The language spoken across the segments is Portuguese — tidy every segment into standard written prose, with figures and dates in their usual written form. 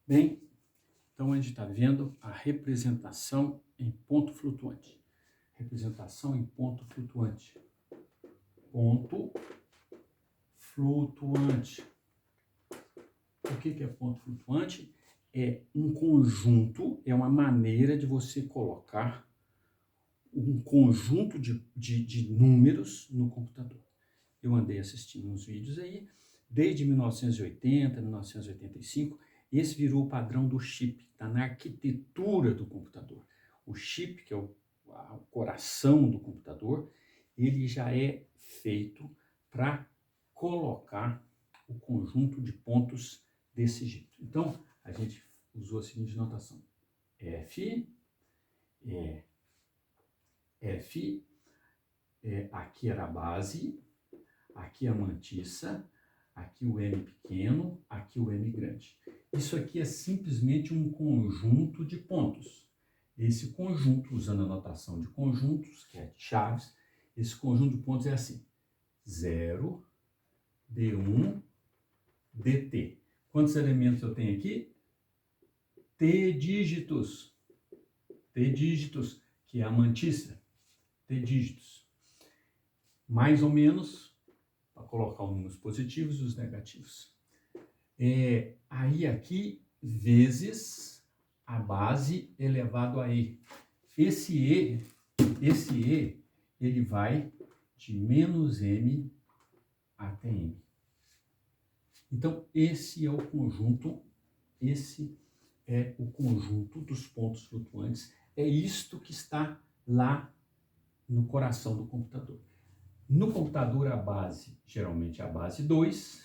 Bem, então a gente está vendo a representação em ponto flutuante. Representação em ponto flutuante. Ponto flutuante. O que é ponto flutuante? É um conjunto, é uma maneira de você colocar um conjunto de números no computador. Eu andei assistindo uns vídeos aí, desde 1980, 1985, esse virou o padrão do chip, está na arquitetura do computador. O chip, que é o coração do computador, ele já é feito para colocar o conjunto de pontos desse jeito. Então, a gente usou a seguinte notação. F, aqui era a base, aqui a mantissa, aqui o M pequeno, aqui o M grande. Isso aqui é simplesmente um conjunto de pontos. Esse conjunto, usando a notação de conjuntos, que é de chaves, esse conjunto de pontos é assim: 0, D1, DT. Quantos elementos eu tenho aqui? T dígitos. T dígitos, que é a mantissa. T dígitos. Mais ou menos, para colocar os números positivos e os negativos. Aí aqui, vezes a base elevado a E. Esse E, ele vai de menos M até M. Então, esse é o conjunto dos pontos flutuantes. É isto que está lá no coração do computador. No computador, a base, geralmente a base 2,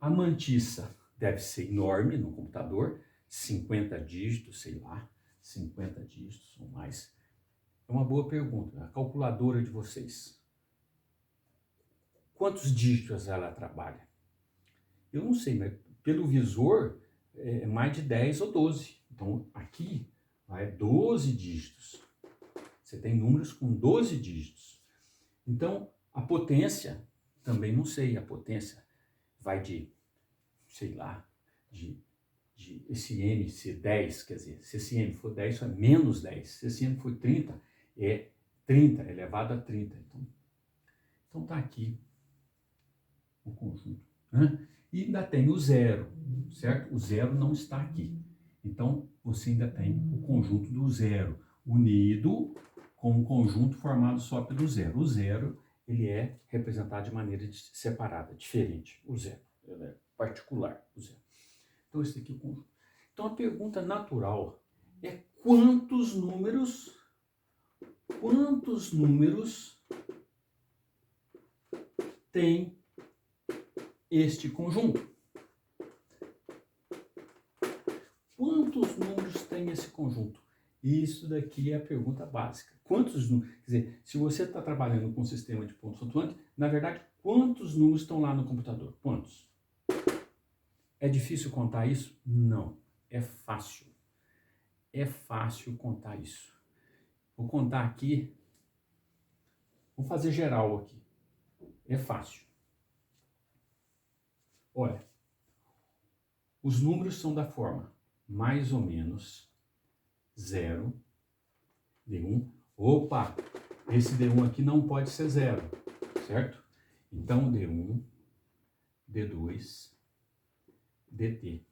a mantissa deve ser enorme no computador, 50 dígitos, sei lá, 50 dígitos ou mais. É uma boa pergunta. A calculadora de vocês, quantos dígitos ela trabalha? Eu não sei, mas pelo visor é mais de 10 ou 12. Então aqui vai 12 dígitos. Você tem números com 12 dígitos. Então a potência, também não sei, a potência vai de, sei lá, de esse M ser 10, quer dizer, se esse M for 10, isso é menos 10. Se esse M for 30, é 30, elevado a 30. Então tá aqui o conjunto. Né? E ainda tem o zero, certo? O zero não está aqui. Então você ainda tem o conjunto do zero, unido com um conjunto formado só pelo zero. O zero, ele é representado de maneira separada, diferente. O zero, ele é particular, o zero. Então esse aqui é o conjunto. Então a pergunta natural é quantos números tem este conjunto? Quantos números tem esse conjunto? Isso daqui é a pergunta básica. Quantos números? Quer dizer, se você está trabalhando com um sistema de pontos flutuantes, na verdade, quantos números estão lá no computador? Quantos? É difícil contar isso? Não. É fácil. É fácil contar isso. Vou contar aqui. Vou fazer geral aqui. É fácil. Olha, os números são da forma mais ou menos 0, D1. Opa, esse D1 aqui não pode ser 0, certo? Então, D1, D2, DT,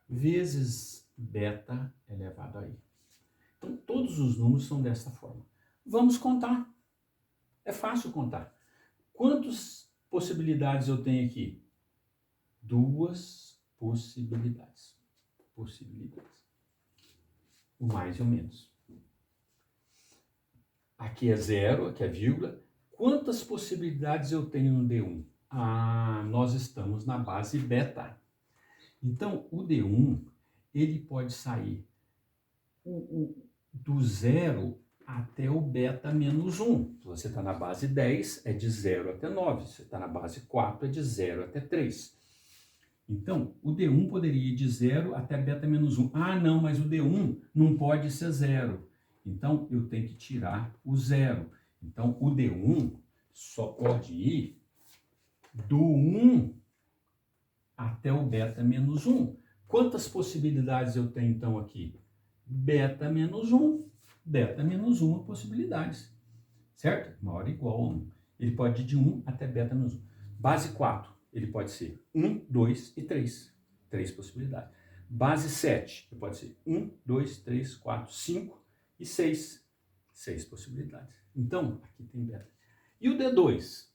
vezes beta elevado a I. Então, todos os números são dessa forma. Vamos contar. É fácil contar. Quantas possibilidades eu tenho aqui? 2 possibilidades. O mais e o menos. Aqui é 0, aqui é vírgula. Quantas possibilidades eu tenho no D1? Nós estamos na base beta. Então, o D1, ele pode sair do 0 até o beta menos 1. Se você está na base 10, é de 0 até 9. Se você está na base 4, é de 0 até 3. Então, o D1 poderia ir de 0 até beta menos 1. Não, mas o D1 não pode ser 0. Então, eu tenho que tirar o 0. Então, o D1 só pode ir do 1 até o beta menos 1. Quantas possibilidades eu tenho, então, aqui? Beta menos 1. Beta menos 1 possibilidades. Certo? Maior ou igual a 1. Ele pode ir de 1 até beta menos 1. Base 4, ele pode ser 1, 2 e 3. 3 possibilidades. Base 7, ele pode ser 1, 2, 3, 4, 5 e 6. 6 possibilidades. Então, aqui tem beta. E o D2?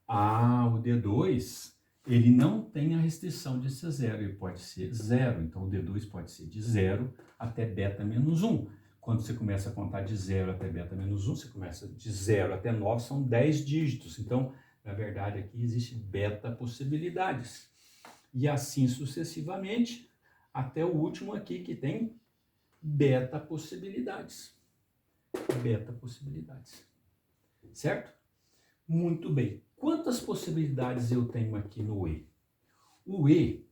O D2, ele não tem a restrição de ser 0, ele pode ser 0. Então, o D2 pode ser de 0 até beta menos 1. Quando você começa a contar de 0 até beta menos 1, você começa de 0 até 9, são 10 dígitos. Então, na verdade, aqui existe beta possibilidades. E assim sucessivamente, até o último aqui que tem beta possibilidades. Beta possibilidades. Certo? Muito bem. Quantas possibilidades eu tenho aqui no E? O E,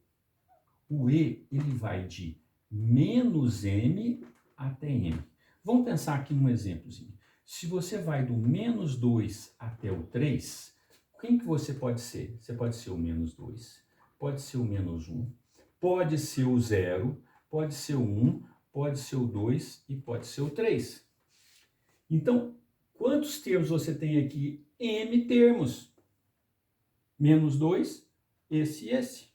ele vai de menos M até M. Vamos pensar aqui num exemplozinho. Se você vai do menos 2 até o 3, quem que você pode ser? Você pode ser o menos 2, pode ser o menos 1, pode ser o 0, pode ser o 1, pode ser o 2 e pode ser o 3. Então, quantos termos você tem aqui? M termos. Menos 2, esse e esse.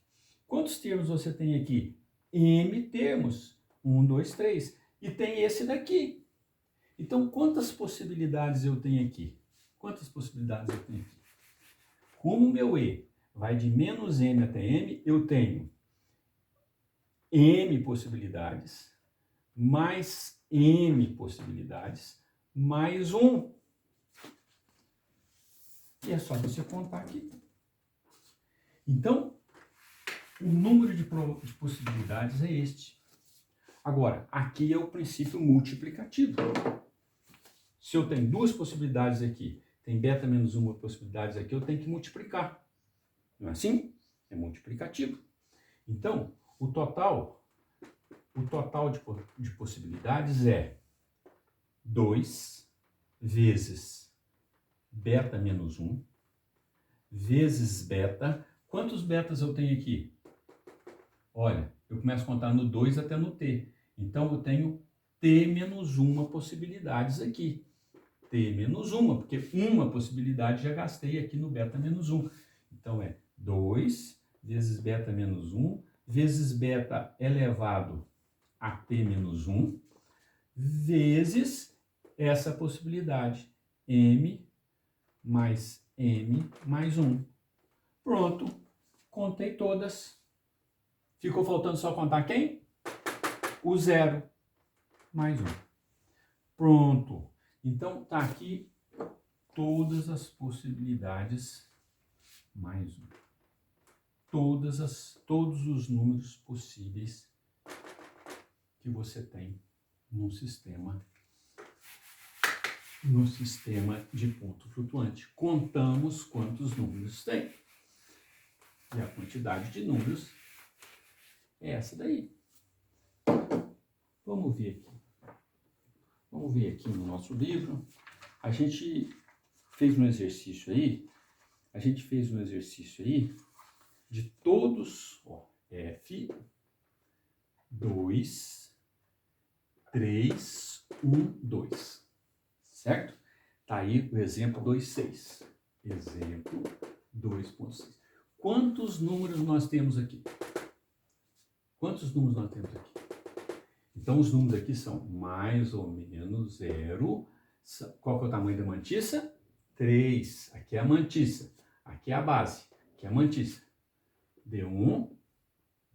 Quantos termos você tem aqui? M termos. 1, 2, 3. E tem esse daqui. Então, quantas possibilidades eu tenho aqui? Quantas possibilidades eu tenho aqui? Como o meu E vai de menos M até M, eu tenho M possibilidades, mais M possibilidades, mais 1. E é só você contar aqui. Então, o número de possibilidades é este. Agora, aqui é o princípio multiplicativo. Se eu tenho duas possibilidades aqui, tem beta menos uma possibilidades aqui, eu tenho que multiplicar. Não é assim? É multiplicativo. Então, o total de possibilidades é 2 vezes beta menos 1 vezes beta. Quantos betas eu tenho aqui? Olha, eu começo a contar no 2 até no T. Então, eu tenho T menos 1 possibilidades aqui. T menos 1, porque uma possibilidade já gastei aqui no beta menos 1. Então, é 2 vezes beta menos 1 vezes beta elevado a T menos 1 vezes essa possibilidade, M mais M mais 1. Pronto, contei todas. Ficou faltando só contar quem? O 0 mais 1. Pronto. Então, tá aqui todas as possibilidades mais 1. Todos os números possíveis que você tem no sistema de ponto flutuante. Contamos quantos números tem. E a quantidade de números é essa daí. Vamos ver aqui. Vamos ver aqui no nosso livro. A gente fez um exercício aí. De todos, ó, F, 2, 3, 1, 2. Certo? Tá aí o exemplo 2.6. Exemplo 2.6. Quantos números nós temos aqui? Então, os números aqui são mais ou menos 0. Qual que é o tamanho da mantiça? 3. Aqui é a mantiça. Aqui é a base. Aqui é a mantiça. D1,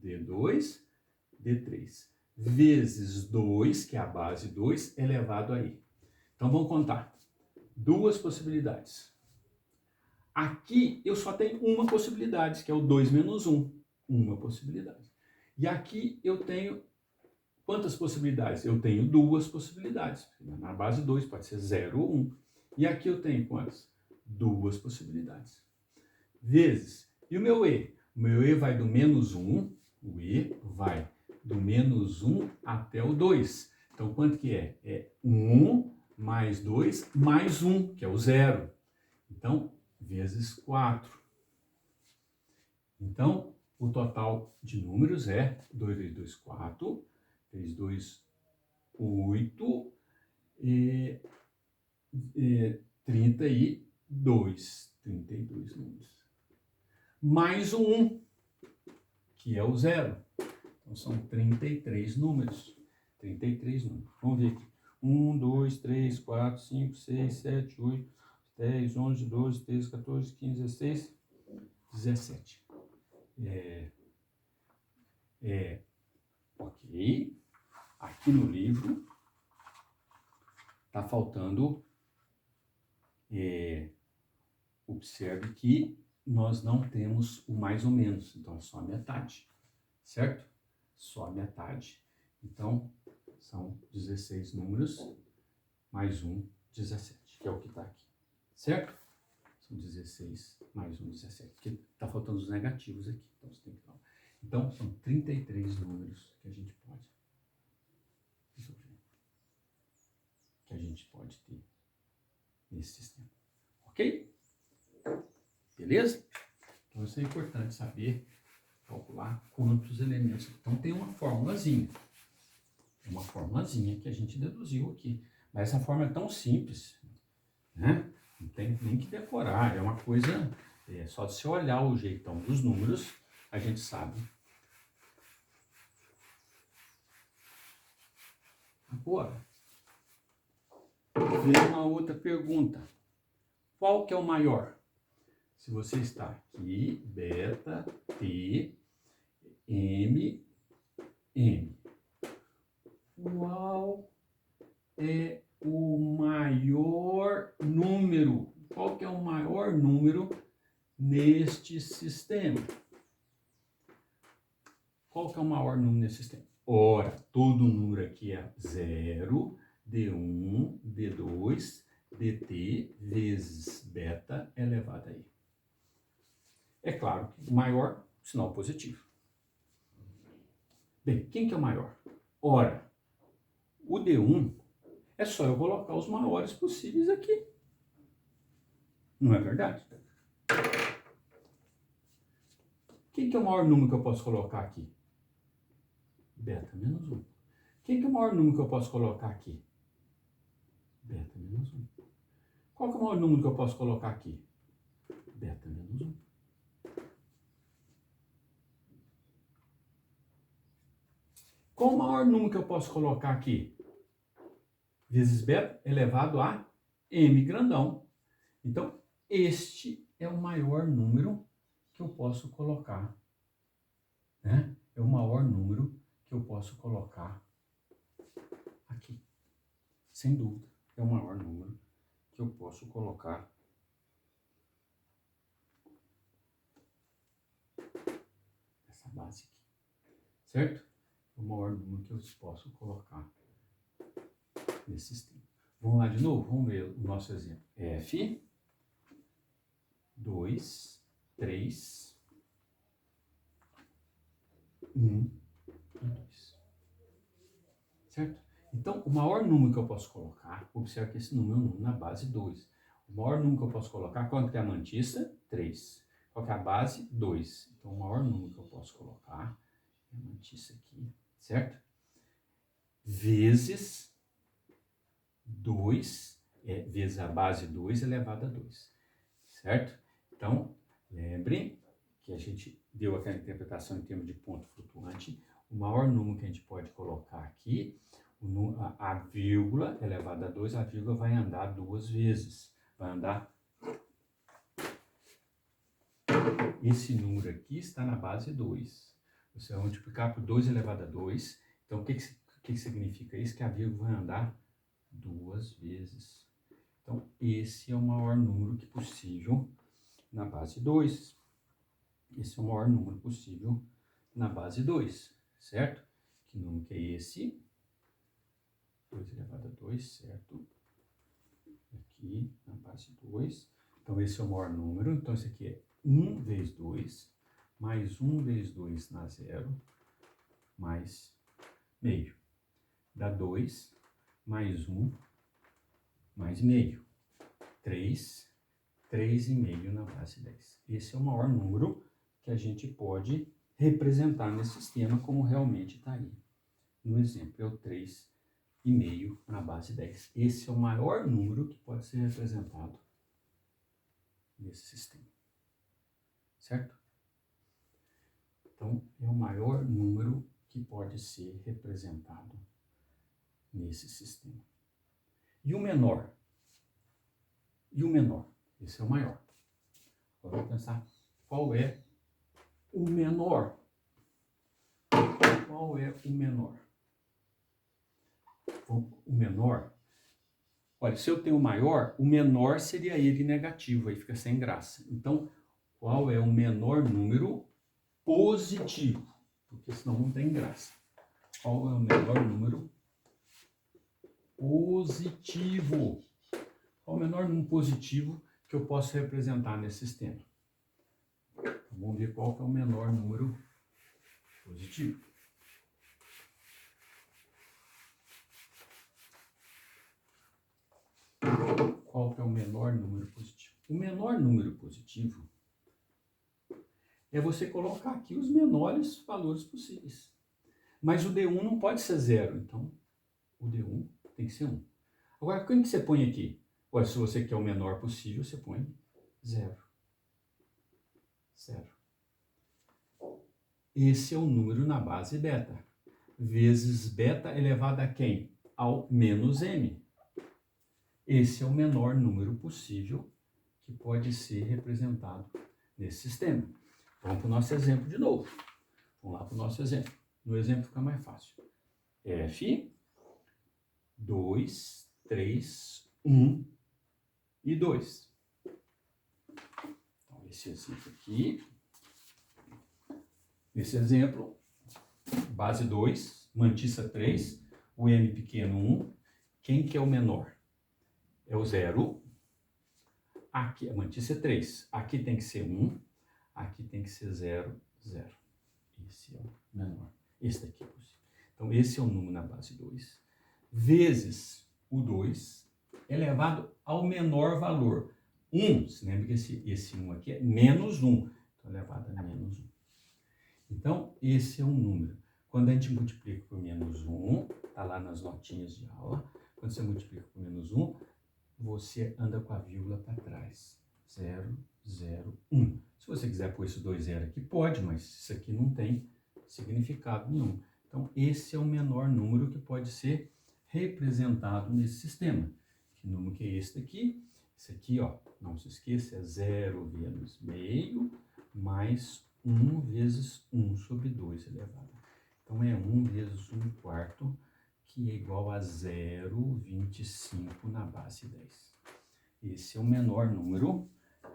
D2, D3. Vezes 2, que é a base 2, elevado a I. Então, vamos contar. Duas possibilidades. Aqui eu só tenho uma possibilidade, que é o 2 menos 1. Uma possibilidade. E aqui eu tenho quantas possibilidades? Eu tenho duas possibilidades. Na base 2 pode ser 0 ou 1. E aqui eu tenho quantas? Duas possibilidades. Vezes. E o meu E? O meu E vai do menos 1. O E vai do menos 1 até o 2. Então, quanto que é? É 1 mais 2 mais 1, que é o 0. Então, vezes 4. Então, o total de números é 2 vezes 2, 4, vezes 2, 8, e 32. 32 números. Mais o 1, que é o 0. Então, são 33 números. 33 números. Vamos ver aqui. 1, 2, 3, 4, 5, 6, 7, 8, 10, 11, 12, 13, 14, 15, 16, 17. Ok. Aqui no livro está faltando. Observe que nós não temos o mais ou menos, então é só a metade, certo? Só a metade. Então, são 16 números, mais um, 17, que é o que está aqui, certo? São 16 mais um, 17, porque está faltando os negativos aqui, então você tem que dar. Então, são 33 números que a gente pode resolver, que a gente pode ter nesse sistema, ok? Beleza? Então, isso é importante saber calcular quantos elementos. Então, tem uma formulazinha. Uma formulazinha que a gente deduziu aqui. Mas essa forma é tão simples, né? Não tem nem que decorar. É uma coisa, só de se olhar o jeitão dos números, a gente sabe. Agora, vem uma outra pergunta. Qual que é o maior? Se você está aqui, beta, T, M, M. Qual é o maior número? Qual que é o maior número neste sistema? Qual que é o maior número nesse sistema? Ora, todo número aqui é 0, D1, D2, dt vezes beta elevado a i. É claro que o maior, sinal positivo. Bem, quem que é o maior? Ora, o D1 é só eu colocar os maiores possíveis aqui. Não é verdade? Quem que é o maior número que eu posso colocar aqui? Beta menos 1. Quem que é o maior número que eu posso colocar aqui? Beta menos 1. Qual que é o maior número que eu posso colocar aqui? Beta menos 1. Qual o maior número que eu posso colocar aqui? Vezes beta elevado a m grandão. Então, este é o maior número que eu posso colocar, né? É o maior número que eu posso colocar aqui. Sem dúvida, é o maior número que eu posso colocar nessa base aqui, certo? É o maior número que eu posso colocar nesse sistema. Vamos lá de novo? Vamos ver o nosso exemplo. F, 2, 3, 1 e 2. Certo? Então, o maior número que eu posso colocar, observe que esse número é um número na base 2. O maior número que eu posso colocar, quanto que é a mantissa? 3. Qual que é a base? 2. Então, o maior número que eu posso colocar é a mantissa aqui, certo? Vezes 2, vezes a base 2 elevado a 2, certo? Então, lembrem que a gente deu aquela interpretação em termos de ponto flutuante. O maior número que a gente pode colocar aqui, a vírgula elevada a 2, a vírgula vai andar duas vezes. Vai andar... Esse número aqui está na base 2. Você vai multiplicar por 2 elevado a 2. Então, o que significa isso? Que a vírgula vai andar duas vezes. Então, esse é o maior número que possível na base 2. Esse é o maior número possível na base 2, certo? Que número que é esse? 2 elevado a 2, certo? Aqui na base 2. Então, esse é o maior número. Então, esse aqui é 1 vezes 2, mais 1 vezes 2 na 0, mais meio. Dá 2, mais 1, mais meio. 3,5 na base 10. Esse é o maior número que a gente pode representar nesse sistema como realmente está aí. No exemplo, é o 3,5 na base 10. Esse é o maior número que pode ser representado nesse sistema. Certo? Então, é o maior número que pode ser representado nesse sistema. E o menor? E o menor? Esse é o maior. Agora vamos pensar qual é o menor. Qual é o menor? O menor, olha, se eu tenho o maior, o menor seria ele negativo, aí fica sem graça. Então, qual é o menor número positivo? Porque senão não tem graça. Qual é o menor número positivo? Qual é o menor número positivo que eu posso representar nesse sistema? Então, vamos ver qual que é o menor número positivo. Qual que é o menor número positivo? O menor número positivo é você colocar aqui os menores valores possíveis. Mas o D1 não pode ser 0, então o D1 tem que ser 1. Agora, quando que você põe aqui? Olha, se você quer o menor possível, você põe 0. 0. Esse é o número na base beta. Vezes beta elevado a quem? Ao menos m. Esse é o menor número possível que pode ser representado nesse sistema. Vamos para o nosso exemplo de novo. Vamos lá para o nosso exemplo. No exemplo fica mais fácil. F, 2, 3, 1 e 2. Então, esse exemplo aqui. Nesse exemplo, base 2, mantissa 3, o m pequeno 1. Quem que é o menor? É o 0. Aqui, a mantissa é 3. Aqui tem que ser 1. Aqui tem que ser 0, 0. Esse é o menor. Esse daqui é possível. Então, esse é o número na base 2. Vezes o 2 elevado ao menor valor. 1. Se lembra que esse 1 aqui é menos 1. Então, elevado a menos 1. Então, esse é um número. Quando a gente multiplica por menos 1, está lá nas notinhas de aula. Quando você multiplica por menos 1, você anda com a vírgula para trás. 0, 0, 1. Se você quiser pôr esse 2 0 aqui, pode, mas isso aqui não tem significado nenhum. Então, esse é o menor número que pode ser representado nesse sistema. Que número que é esse daqui? Esse aqui, ó, não se esqueça, é 0 vezes meio mais 1 vezes 1 sobre 2 elevado. Então, é 1 vezes 1 quarto, que é igual a 0,25 na base 10. Esse é o menor número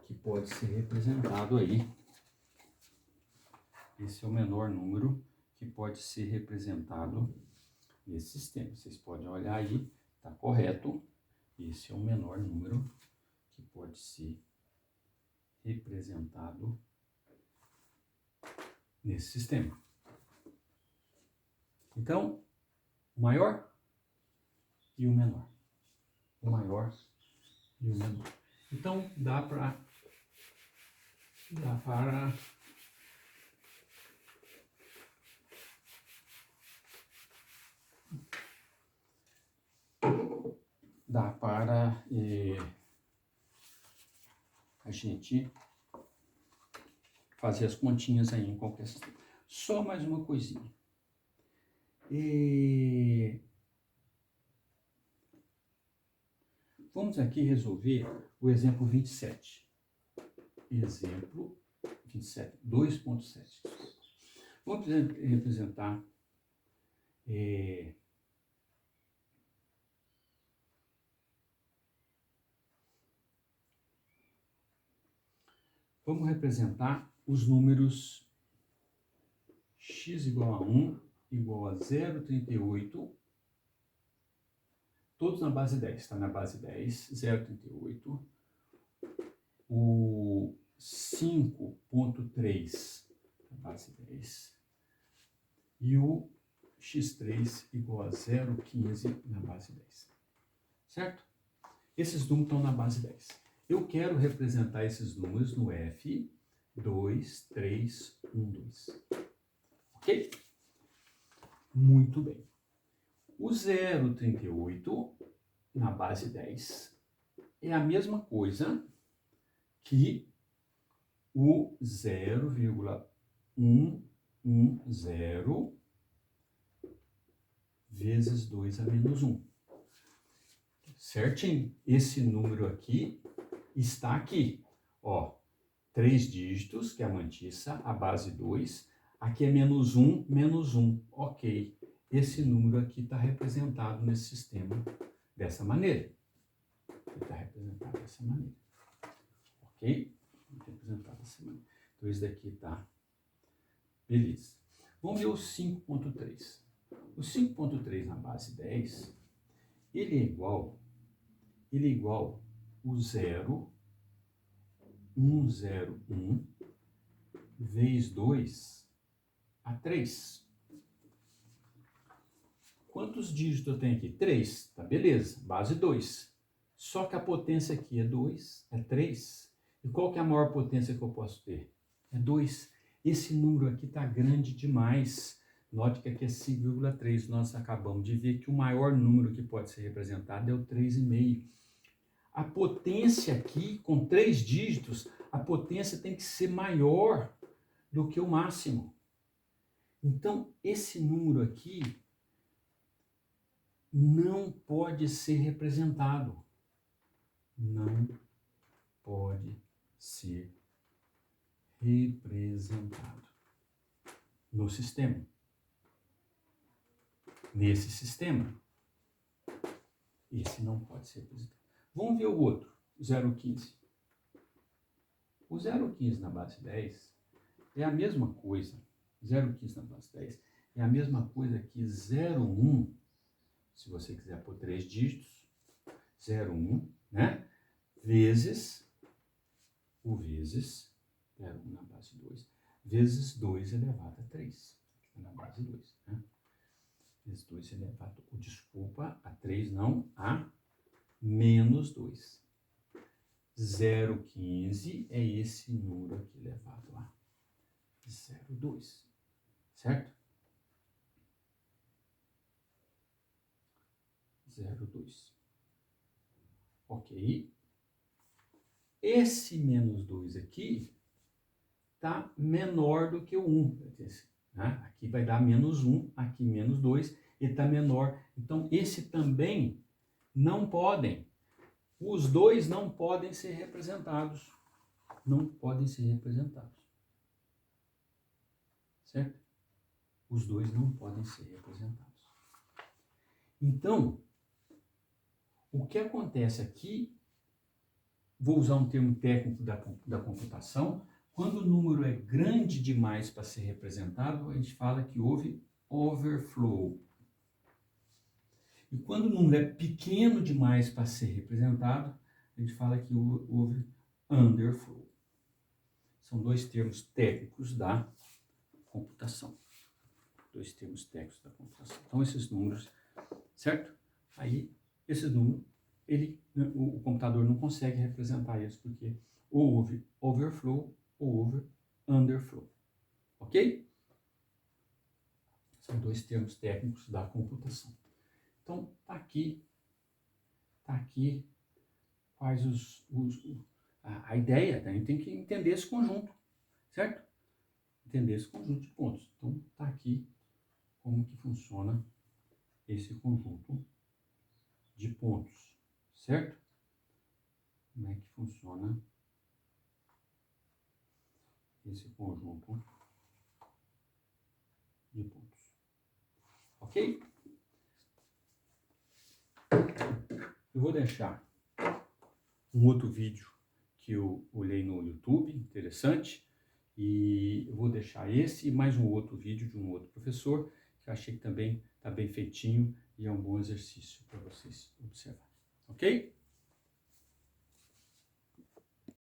que pode ser representado aí. Esse é o menor número que pode ser representado nesse sistema. Vocês podem olhar aí, está correto. Esse é o menor número que pode ser representado nesse sistema. Então, o maior e o menor. O maior e o menor. Então, dá para a gente fazer as continhas aí em qualquer sistema. Só mais uma coisinha. Vamos aqui resolver o exemplo 27. Exemplo 27, 2.7. Vamos representar vamos representar os números x igual a 1 igual a 0,38, todos na base 10, está na base 10, 0,38, o 5,3 na base 10 e o x3 igual a 0,15 na base 10, certo? Esses números estão na base 10. Eu quero representar esses números no F, 2, 3, 1, 2. Ok? Muito bem. O 0,38 na base 10 é a mesma coisa que o 0,110 vezes 2 a menos 1. Certinho? Esse número aqui está aqui. Ó, 3 dígitos, que é a mantissa, a base 2. Aqui é menos 1, menos 1. Ok. Esse número aqui está representado nesse sistema dessa maneira. Está representado dessa maneira. Ok? Representado dessa maneira. Então, esse daqui está... Beleza. Vamos ver o 5.3. O 5.3 na base 10, ele é igual o 0,101 vezes 2 a 3. Quantos dígitos eu tenho aqui? 3. Tá, beleza. Base 2. Só que a potência aqui é 2, é 3. E qual que é a maior potência que eu posso ter? É 2. Esse número aqui está grande demais. Note que aqui é 5,3. Nós acabamos de ver que o maior número que pode ser representado é o 3,5. A potência aqui, com 3 dígitos, a potência tem que ser maior do que o máximo. Então, esse número aqui não pode ser representado. Não pode ser representado no sistema. Nesse sistema, esse não pode ser representado. Vamos ver o outro, 0,15. O 0,15 na base 10 é a mesma coisa. 0,15 na base 10 é a mesma coisa que 0,1, se você quiser pôr 3 dígitos, 0,1, né? Vezes o vezes 0,1 na base 2, vezes 2 elevado a 3, na base 2, né? Vezes 2 elevado, desculpa, a 3 não, a menos 2. 0,15 é esse número aqui elevado a 0,2, certo? 0,2. Ok. Esse menos 2 aqui está menor do que o 1. Né? Aqui vai dar menos 1, aqui menos 2, ele está menor. Então, esse também não podem. Os dois não podem ser representados. Não podem ser representados. Certo? Os dois não podem ser representados. Então, o que acontece aqui, vou usar um termo técnico da computação, quando o número é grande demais para ser representado, a gente fala que houve overflow. E quando o número é pequeno demais para ser representado, a gente fala que houve underflow. São dois termos técnicos da computação. Dois termos técnicos da computação. Então, esses números, certo? Aí, esses números, o computador não consegue representar isso, porque ou houve overflow ou houve underflow. Ok? São dois termos técnicos da computação. Então, tá aqui quais a ideia, né? A gente tem que entender esse conjunto, certo? Entender esse conjunto de pontos. Então, tá aqui como que funciona esse conjunto de pontos, certo? Como é que funciona esse conjunto de pontos. Ok? Eu vou deixar um outro vídeo que eu olhei no YouTube, interessante, e eu vou deixar esse e mais um outro vídeo de um outro professor, que eu achei que também está bem feitinho e é um bom exercício para vocês observarem. Ok?